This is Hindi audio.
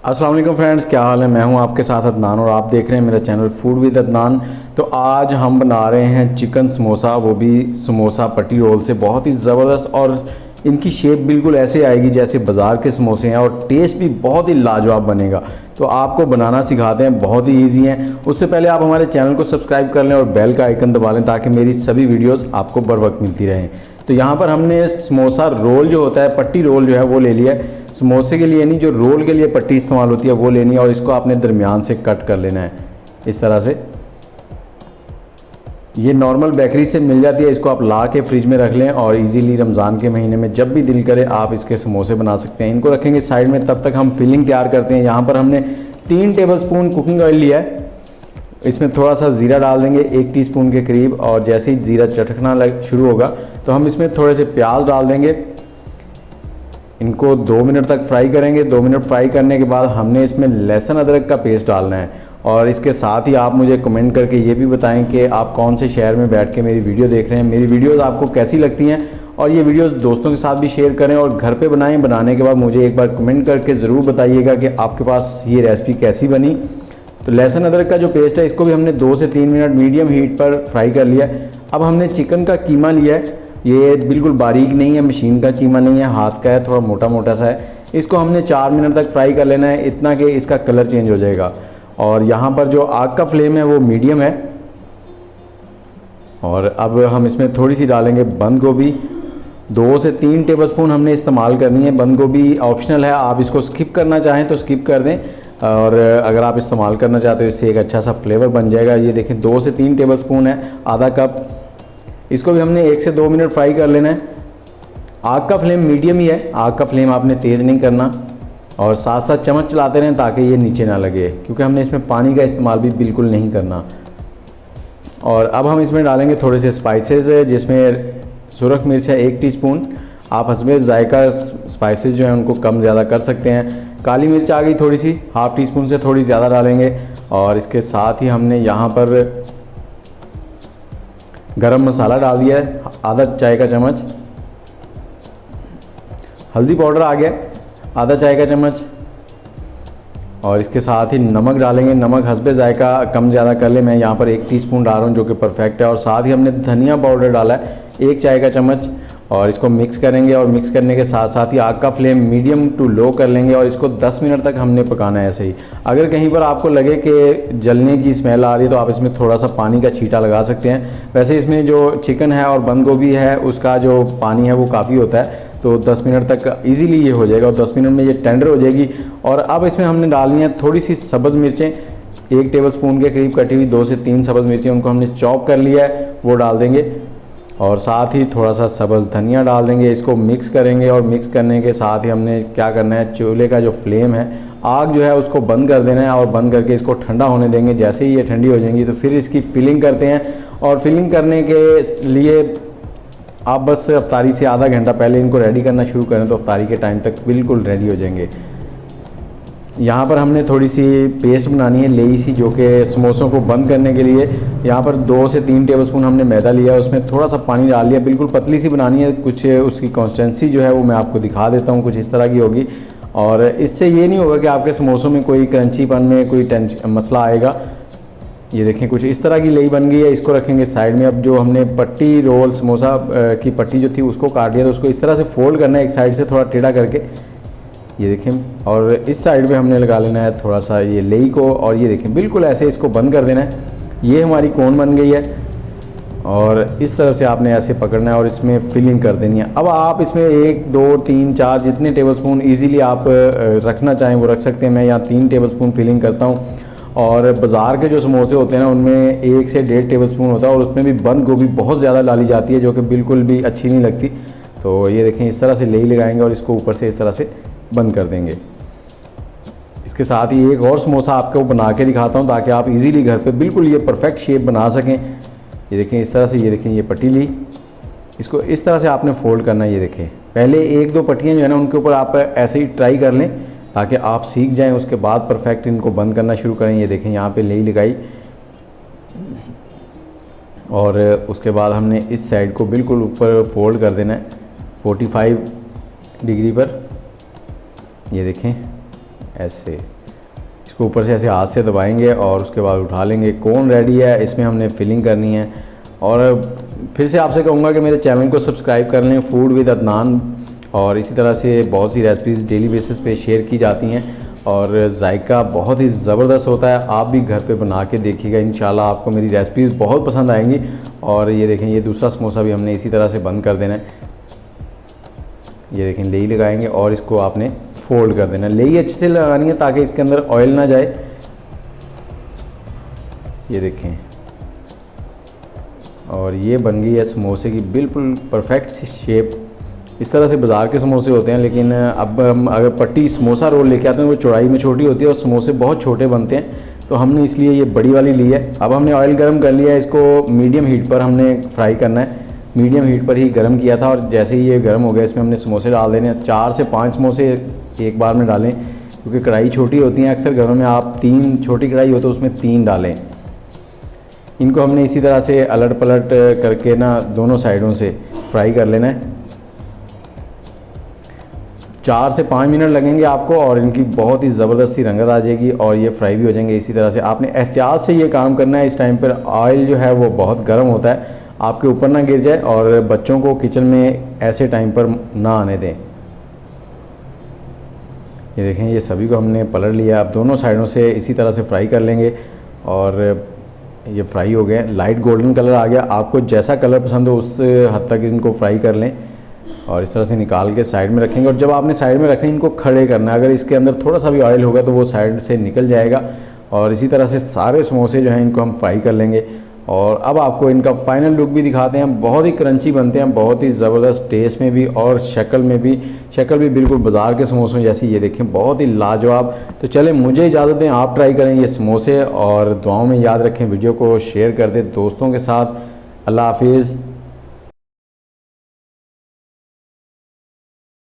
अस्सलाम वालेकुम फ्रेंड्स, क्या हाल है। मैं हूं आपके साथ अदनान और आप देख रहे हैं मेरा चैनल फूड विद अदनान। तो आज हम बना रहे हैं चिकन समोसा, वो भी समोसा पट्टी रोल से। बहुत ही ज़बरदस्त और इनकी शेप बिल्कुल ऐसे आएगी जैसे बाज़ार के समोसे हैं और टेस्ट भी बहुत ही लाजवाब बनेगा। तो आपको बनाना सिखाते हैं, बहुत ही ईजी हैं। उससे पहले आप हमारे चैनल को सब्सक्राइब कर लें और बेल का आइकन दबा लें ताकि मेरी सभी वीडियोज़ आपको बर वक्त मिलती रहें। तो यहाँ पर हमने समोसा रोल जो होता है, पट्टी रोल जो है वो ले लिया है। समोसे के लिए नहीं, जो रोल के लिए पट्टी इस्तेमाल होती है वो लेनी है और इसको आपने दरमियान से कट कर लेना है इस तरह से। ये नॉर्मल बेकरी से मिल जाती है, इसको आप ला के फ्रिज में रख लें और इजीली रमज़ान के महीने में जब भी दिल करे आप इसके समोसे बना सकते हैं। इनको रखेंगे साइड में, तब तक हम फिलिंग तैयार करते हैं। यहाँ पर हमने 3 टेबलस्पून कुकिंग ऑयल लिया है। इसमें थोड़ा सा ज़ीरा डाल देंगे 1 टीस्पून के करीब, और जैसे ही ज़ीरा चटकना शुरू होगा तो हम इसमें थोड़े से प्याज डाल देंगे। इनको 2 मिनट तक फ्राई करेंगे। 2 मिनट फ्राई करने के बाद हमने इसमें लहसुन अदरक का पेस्ट डालना है। और इसके साथ ही आप मुझे कमेंट करके ये भी बताएं कि आप कौन से शहर में बैठ के मेरी वीडियो देख रहे हैं, मेरी वीडियोस आपको कैसी लगती हैं, और ये वीडियोस दोस्तों के साथ भी शेयर करें और घर पे बनाएं। बनाने के बाद मुझे एक बार कमेंट करके ज़रूर बताइएगा कि आपके पास ये रेसिपी कैसी बनी। तो लहसुन अदरक का जो पेस्ट है इसको भी हमने 2 से 3 मिनट मीडियम हीट पर फ्राई कर लिया। अब हमने चिकन का कीमा लिया है। ये बिल्कुल बारीक नहीं है, मशीन का कीमा नहीं है, हाथ का है, थोड़ा मोटा मोटा सा है। इसको हमने 4 मिनट तक फ्राई कर लेना है, इतना कि इसका कलर चेंज हो जाएगा। और यहाँ पर जो आग का फ्लेम है वो मीडियम है। और अब हम इसमें थोड़ी सी डालेंगे बंद गोभी। 2 से 3 टेबलस्पून हमने इस्तेमाल करनी है। बंद गोभी ऑप्शनल है, आप इसको स्किप करना चाहें तो स्किप कर दें, और अगर आप इस्तेमाल करना चाहते हो इससे एक अच्छा सा फ्लेवर बन जाएगा। ये देखें 2 से 3 टेबलस्पून है, आधा कप। इसको भी हमने 1 से 2 मिनट फ्राई कर लेना है। आग का फ्लेम मीडियम ही है, आग का फ्लेम आपने तेज़ नहीं करना, और साथ साथ चम्मच चलाते रहें ताकि ये नीचे ना लगे, क्योंकि हमने इसमें पानी का इस्तेमाल भी बिल्कुल नहीं करना। और अब हम इसमें डालेंगे थोड़े से स्पाइसेस, जिसमें सुरख मिर्च है 1 टीस्पून। आप हस्बे जायका स्पाइसेस जो हैं उनको कम ज़्यादा कर सकते हैं। काली मिर्च आ गई थोड़ी सी, ½ टीस्पून से थोड़ी ज़्यादा डालेंगे। और इसके साथ ही हमने यहाँ पर गरम मसाला डाल दिया है, आधा चाय का चम्मच। हल्दी पाउडर आ गया आधा चाय का चम्मच। और इसके साथ ही नमक डालेंगे। नमक हस्बे जायका कम ज़्यादा कर ले, मैं यहाँ पर 1 टीस्पून डाल रहा हूँ जो कि परफेक्ट है। और साथ ही हमने धनिया पाउडर डाला है 1 चाय का चम्मच। और इसको मिक्स करेंगे, और मिक्स करने के साथ साथ ही आग का फ्लेम मीडियम टू लो कर लेंगे और इसको 10 मिनट तक हमने पकाना है ऐसे ही। अगर कहीं पर आपको लगे कि जलने की स्मेल आ रही है तो आप इसमें थोड़ा सा पानी का छींटा लगा सकते हैं। वैसे इसमें जो चिकन है और बंद गोभी है उसका जो पानी है वो काफ़ी होता है, तो 10 मिनट तक इजीली ये हो जाएगा और 10 मिनट में ये टेंडर हो जाएगी। और अब इसमें हमने डालनी है थोड़ी सी सब्ज़ मिर्चें, 1 टेबलस्पून के करीब कटी हुई 2 से 3 सब्ज़ मिर्चें, उनको हमने चॉप कर लिया है, वो डाल देंगे। और साथ ही थोड़ा सा सब्ज़ धनिया डाल देंगे। इसको मिक्स करेंगे, और मिक्स करने के साथ ही हमने क्या करना है, चूल्हे का जो फ्लेम है, आग जो है उसको बंद कर देना है, और बंद करके इसको ठंडा होने देंगे। जैसे ही ये ठंडी हो जाएंगी तो फिर इसकी फिलिंग करते हैं। और फिलिंग करने के लिए आप बस अफ्तारी से आधा घंटा पहले इनको रेडी करना शुरू करें तो अफ्तारी के टाइम तक बिल्कुल रेडी हो जाएंगे। यहाँ पर हमने थोड़ी सी पेस्ट बनानी है लेई सी, जो कि समोसों को बंद करने के लिए। यहाँ पर 2 से 3 टेबलस्पून हमने मैदा लिया, उसमें थोड़ा सा पानी डाल लिया। बिल्कुल पतली सी बनानी है, कुछ उसकी कंसिस्टेंसी जो है वो मैं आपको दिखा देता हूँ, कुछ इस तरह की होगी। और इससे ये नहीं होगा कि आपके समोसों में कोई क्रंचीपन में कोई मसला आएगा। ये देखें कुछ इस तरह की लेई बन गई है। इसको रखेंगे साइड में। अब जो हमने पट्टी रोल समोसा की पट्टी जो थी उसको काट लिया, तो उसको इस तरह से फोल्ड करना है एक साइड से थोड़ा टेढ़ा करके, ये देखें। और इस साइड पे हमने लगा लेना है थोड़ा सा ये लेई को, और ये देखें बिल्कुल ऐसे इसको बंद कर देना है। ये हमारी कोन बन गई है, और इस तरफ से आपने ऐसे पकड़ना है और इसमें फिलिंग कर देनी है। अब आप इसमें 1, 2, 3, 4 जितने टेबलस्पून ईजीली आप रखना चाहें वो रख सकते हैं। मैं यहाँ 3 टेबलस्पून फिलिंग करता हूँ। और बाज़ार के जो समोसे होते हैं ना उनमें 1 से 1.5 टेबलस्पून होता है, और उसमें भी बंद गोभी बहुत ज़्यादा डाली जाती है जो कि बिल्कुल भी अच्छी नहीं लगती। तो ये देखें इस तरह से लेई लगाएंगे और इसको ऊपर से इस तरह से बंद कर देंगे। इसके साथ ही एक और समोसा आपको बना के दिखाता हूँ ताकि आप इजीली घर पे बिल्कुल ये परफेक्ट शेप बना सकें। ये देखें इस तरह से, ये देखें ये पट्टी ली, इसको इस तरह से आपने फोल्ड करना है। ये देखें पहले 1-2 पट्टियाँ जो है ना उनके ऊपर आप ऐसे ही ट्राई कर लें ताकि आप सीख जाएं, उसके बाद परफेक्ट इनको बंद करना शुरू करें। ये देखें यहाँ पे लेई लगाई, और उसके बाद हमने इस साइड को बिल्कुल ऊपर फोल्ड कर देना है 45 डिग्री पर। ये देखें ऐसे। इसको ऊपर से ऐसे हाथ से दबाएंगे और उसके बाद उठा लेंगे। कोन रेडी है, इसमें हमने फिलिंग करनी है। और फिर से आपसे कहूँगा कि मेरे चैनल को सब्सक्राइब कर लें, फूड विद अदनान। और इसी तरह से बहुत सी रेसिपीज़ डेली बेसिस पे शेयर की जाती हैं और जायका बहुत ही ज़बरदस्त होता है। आप भी घर पे बना के देखिएगा, इंशाल्लाह आपको मेरी रेसिपीज़ बहुत पसंद आएंगी। और ये देखें, ये दूसरा समोसा भी हमने इसी तरह से बंद कर देना है। ये देखें, लेई लगाएंगे और इसको आपने फोल्ड कर देना है। लेई अच्छे से लगानी है ताकि इसके अंदर ऑयल ना जाए। ये देखें, और ये बन गई है समोसे की बिल्कुल परफेक्ट सी शेप। इस तरह से बाज़ार के समोसे होते हैं, लेकिन अब हम अगर पट्टी समोसा रोल लेके आते हैं वो चौड़ाई में छोटी होती है और समोसे बहुत छोटे बनते हैं, तो हमने इसलिए ये बड़ी वाली ली है। अब हमने ऑयल गर्म कर लिया है, इसको मीडियम हीट पर हमने फ्राई करना है। मीडियम हीट पर ही गर्म किया था और जैसे ही ये गर्म हो गया इसमें हमने समोसे डाल देने हैं। 4 से 5 समोसे एक बार में डालें, क्योंकि कढ़ाई छोटी होती है। अक्सर घरों में आप 3 छोटी कढ़ाई हो तो उसमें 3 डालें। इनको हमने इसी तरह से अलट पलट करके ना दोनों साइडों से फ्राई कर लेना है। 4 से 5 मिनट लगेंगे आपको और इनकी बहुत ही ज़बरदस्त सी रंगत आ जाएगी और ये फ्राई भी हो जाएंगे। इसी तरह से आपने एहतियात से ये काम करना है। इस टाइम पर ऑयल जो है वो बहुत गर्म होता है, आपके ऊपर ना गिर जाए और बच्चों को किचन में ऐसे टाइम पर ना आने दें। ये देखें, ये सभी को हमने पलट लिया। अब दोनों साइडों से इसी तरह से फ्राई कर लेंगे और ये फ्राई हो गए। लाइट गोल्डन कलर आ गया। आपको जैसा कलर पसंद हो उस हद तक इनको फ्राई कर लें और इस तरह से निकाल के साइड में रखेंगे। और जब आपने साइड में रखें, इनको खड़े करना है। अगर इसके अंदर थोड़ा सा भी ऑयल होगा तो वो साइड से निकल जाएगा। और इसी तरह से सारे समोसे जो हैं इनको हम फ्राई कर लेंगे। और अब आपको इनका फाइनल लुक भी दिखाते हैं। बहुत ही क्रंची बनते हैं, बहुत ही ज़बरदस्त टेस्ट में भी और शक्ल में भी। शक्ल भी बिल्कुल बाज़ार के समोसों जैसी। ये देखें, बहुत ही लाजवाब। तो चलें, मुझे इजाज़त दें, आप ट्राई करें ये समोसे और दुआओं में याद रखें। वीडियो को शेयर कर दें दोस्तों के साथ। अल्लाह हाफिज़।